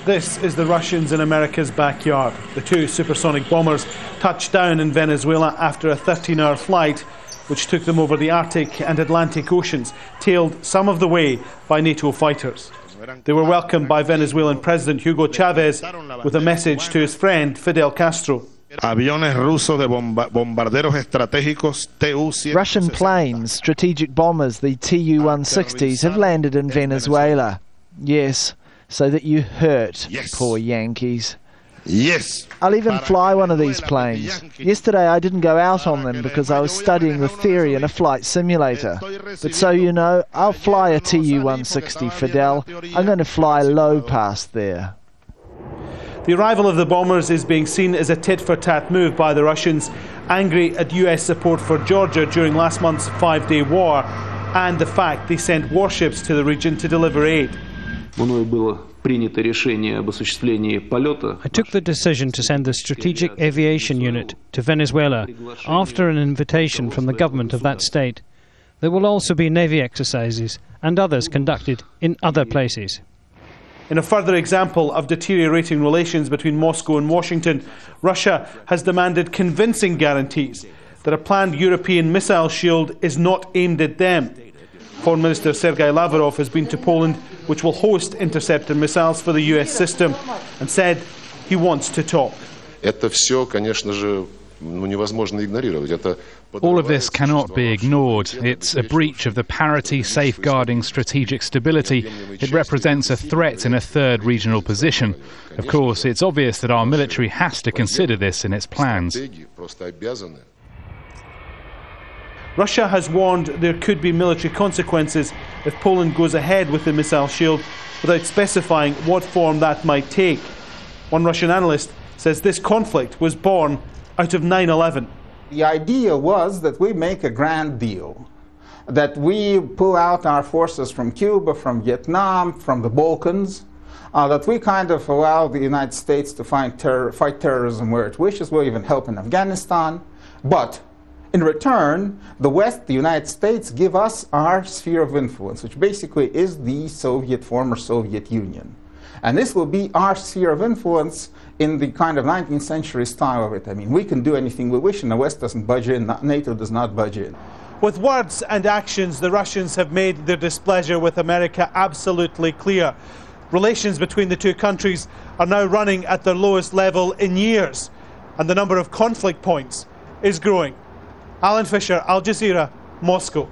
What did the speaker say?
This is the Russians in America's backyard. The two supersonic bombers touched down in Venezuela after a 13-hour flight, which took them over the Arctic and Atlantic Oceans, tailed some of the way by NATO fighters. They were welcomed by Venezuelan President Hugo Chavez with a message to his friend Fidel Castro. Russian planes, strategic bombers, the Tu-160s, have landed in Venezuela. Yes, so that you hurt, poor Yankees. Yes. I'll even fly one of these planes. Yesterday I didn't go out on them because I was studying the theory in a flight simulator. But so you know, I'll fly a Tu-160, Fidel. I'm going to fly low past there. The arrival of the bombers is being seen as a tit-for-tat move by the Russians, angry at US support for Georgia during last month's 5-day war, and the fact they sent warships to the region to deliver aid. I took the decision to send the Strategic Aviation Unit to Venezuela after an invitation from the government of that state. There will also be Navy exercises and others conducted in other places. In a further example of deteriorating relations between Moscow and Washington, Russia has demanded convincing guarantees that a planned European missile shield is not aimed at them. Foreign Minister Sergei Lavrov has been to Poland, which will host interceptor missiles for the US system, and said he wants to talk. All of this cannot be ignored. It's a breach of the parity safeguarding strategic stability. It represents a threat in a third regional position. Of course, it's obvious that our military has to consider this in its plans. Russia has warned there could be military consequences if Poland goes ahead with the missile shield without specifying what form that might take. One Russian analyst says this conflict was born out of 9/11. The idea was that we make a grand deal, that we pull out our forces from Cuba, from Vietnam, from the Balkans, that we kind of allow the United States to fight terrorism where it wishes. We'll even help in Afghanistan. But in return, the West, the United States, give us our sphere of influence, which basically is the former Soviet Union. And this will be our sphere of influence in the kind of 19th century style of it. I mean, we can do anything we wish, and the West doesn't budge in, NATO does not budge in. With words and actions, the Russians have made their displeasure with America absolutely clear. Relations between the two countries are now running at their lowest level in years, and the number of conflict points is growing. Alan Fisher, Al Jazeera, Moscow.